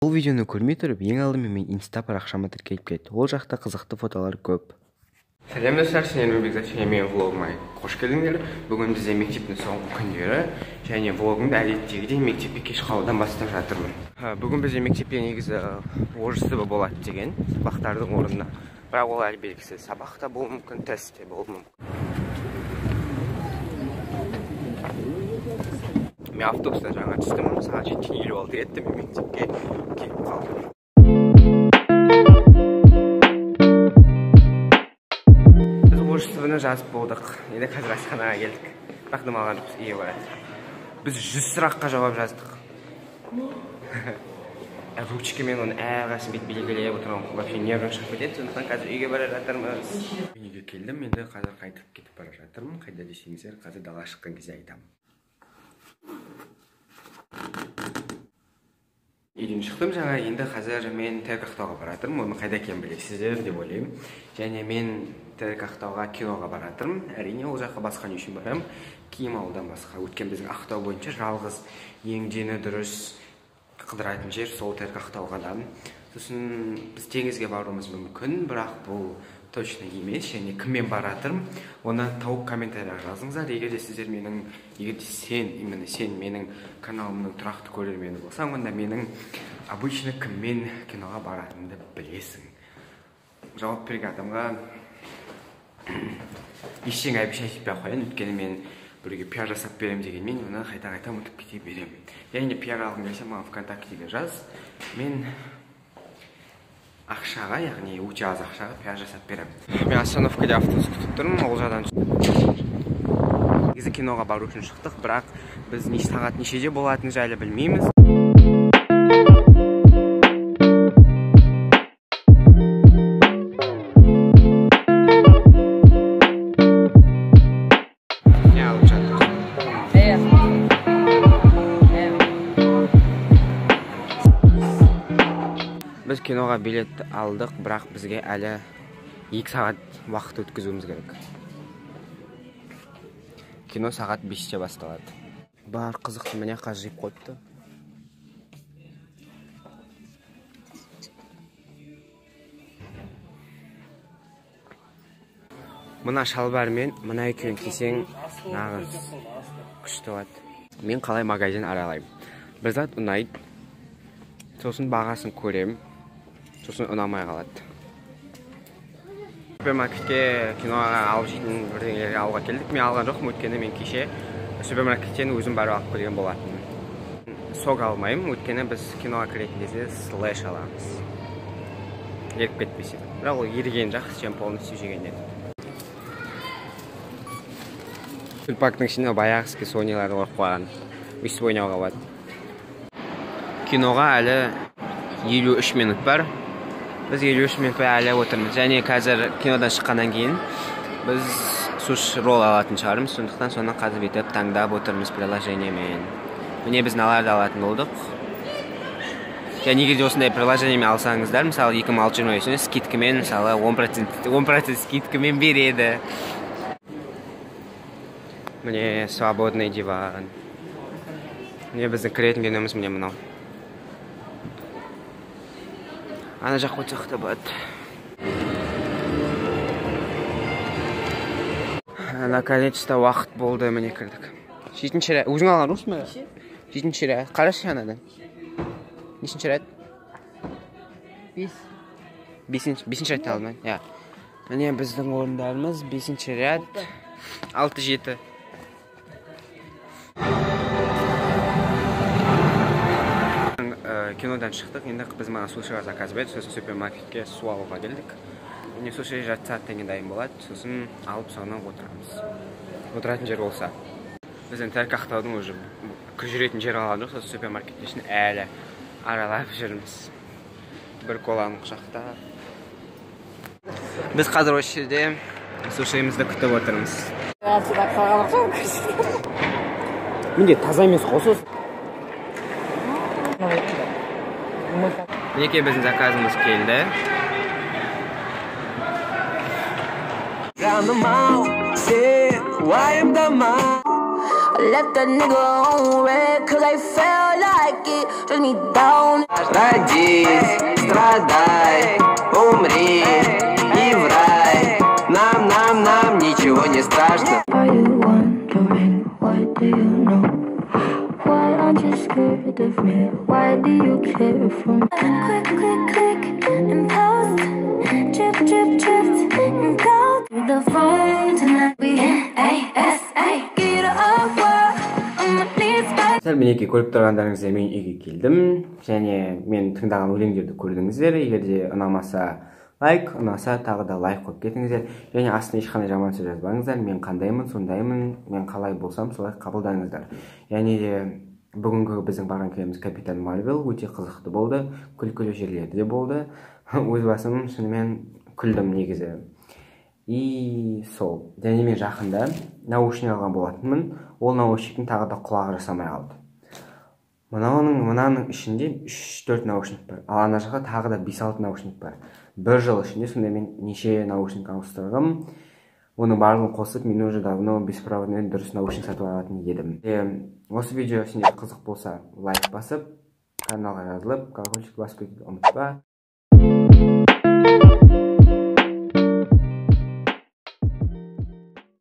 Бұл видеоны көрмей тұрып, ең алдымен мен инста парақшама тіркеліп кетті. Ол жақта қызықты фотолар көп. Сәлем достар, сіздермен Нұрбекзат және менің влогыма қош келдіңдер. Бүгін бізде мектептің соңғы күндері және влогымды әдеттегідей мектепке кеш қалудан бастап жатырмын. Бүгін бізде мектепте негізі орыс тілі болады деген сабақтардың орнына. Бірақ ол әлі белгісіз. Сабақта болуы мүмкін, тестте болуы мүмкін. Мен автобуста жаңа түстім, сағат 7:56 еді, мен мектепке келіп қалдым. Біз орыс тілін жазып болдық. Енді қазір асханаға келдік. Бірақ демалған жоқпыз, үйге барады. Біз 100 сұраққа жауап жаздық. Ручкамен оны әрқайсысын бет белгілеп отырған, вообще нервым шығып кетеді, сондықтан қазір үйге бара жатырмыз. Үйге келдім, енді қазір қайтып кетіп бара жатырмын. Қайда десеңіздер, қазір дала шыққан кезде айтамын. Үйден шықтым жаңа, енді қазір мен терк ақтауға баратырмын. Оны қайда екенін білесіздер деп ойлаймын. Және мен терк ақтауға киноға баратырмын. Әрине ол жаққа басқа не үшін барамын? Киім алудан басқа. Өткен біздің Ақтау бойынша жалғыз ең дені дұрыс қыдыратын жер сол терк ақтау ғана. Сосын біз теңізге баруымыз мүмкін, бірақ бұл точно емес. Және кіммен баратырмын, оны тауып комментарияға жазыңыздар. Егер де сіздер именно сен менің каналымның тұрақты көрермені болсаң, онда менің обычно кіммен киноға баратынымды білесің. Жауап берген адамға ештеңе айтпай қояйын, өйткені мен біреуге пиар жасап беремін дегенмен, оны қайта ұмытып кете беремін. Және пиар алғың келсе, маған ВКонтактеге жаз. Мен ақшаға, яғни өте аз ақшаға пиар жасап беремін. Мен остановкада автобус күтіп тұрмын, Олжадан негізі киноға бару үшін шықтық, бірақ біз сағат нешеде болатынын жайлы білмейміз. Біз киноға билет алдық, бірақ бізге әлі 2 сағат уақыт өткізуіміз керек. Кино сағат 5-те басталады. Бар қызықты міне қазір жеп қойыпты. Мына шалбармен, мына екеуін кисең нағыз күшті болады. Мен қалай магазин аралаймын. Бір зат ұнайды, сосын бағасын көремін. Сосын ұнамай қалады. Супермаркетке киноға алып жейтін бірдеңелерді алуға келдік. Мен алған жоқпын, өйткені мен кеше супермаркеттен өзім барып алып келген болатынмын. Сок алмаймын, өйткені біз киноға кіретін кезде слэш аламыз. Еріп кетпесе. Бірақ ол еріген жақсы, чем полностью жегеннен. Сүлпактың ішіне баяғыске сониларды қойып қойған. Өйстіп ойнауға болады. Киноға әлі 53 минут бар. Біз 53 минут әлі отырмыз. Және қазір кинодан шыққаннан кейін біз суш ролл алатын шығармыз. Сондықтан соны қазір бүйтіп таңдап отырмыз приложениемен. Міне біз наларды алатын болдық. Және егер де осындай приложениемен алсаңыздар, мысалы 2620 скидкамен, мысалы 10% скидкамен береді. Міне свободный диван. Міне біздің кіретін киномыз міне мынау. Ана жақ өтсақ та болады. Наконец-то уақыт болды, міне кірдік. 7-ші ряд. Өзің алған жоқсың ба? 7-ші ряд. Қарашы анадан. Нешінші ряд? 5-ші рядта алдым. Міне біздің орындарымыз 5-ші ряд. 6-7. Кинодан шықтық, енді біз маған сушиға заказ берді, сосын супермаркетке су алуға келдік. Міне суши жарты сағаттан кейін дайын болады, сосын алып соңынан отырамыз. Отыратын жер болса. Біздің терк ақтаудың уже жүретін жер алған жоқ, сосын супермаркеттен үшін әлі аралап жүрміз. Бір коланың құшақтап. Біз қазір осы жерде сушиімізді күтіп отырмыз. Менде таза емес қосыз. Мінекей біздің заказымыз келді. Жаным ау, сен уайымдама, Left that nigga on red, cause I felt like it. Dress me down. Родись, страдай, умри и в рай. Нам ничего не страшно. Are you wondering, what do you know? Why aren't you scared of me? Why do you care for me? Click, click, click, and post. Drip, drip, drip, and go through the phone tonight. We ASA. Get up, on my knees back. сәл мінекей көріп тұрғандарыңызда мен үйге келдім және мен тыңдаған өлеңдерді көрдіңіздер. Егер де ұнамаса лайк, ұнаса тағы да лайк қойып кетіңіздер. Және астына ешқандай жаман сөз жазбаңыздар. Мен қандаймын, сондаймын, мен қалай болсам солай қабылдаңыздар. Және де бүгінгі біздің барған күніміз Капитан Марвел өте қызықты болды, күлкілі жерлері де болды. Өз басым шынымен күлдім негізі. И сол. Және мен жақында наушник алған болатынмын. Ол наушниктің тағы да құлағы жасамай қалды. Мынаның ішінде 3-4 наушник бар. Ал ана жақта тағы да 5-6 наушник бар. Бір жыл ішінде сонда мен неше наушник ауыстырғым. Оның барлығын қосып, мен уже давно беспроводной дұрыс наушник сатып алатын едім. Осы видео сізге қызық болса, лайк басып, каналға жазылып, колокольчик басып кетуді ұмытпа.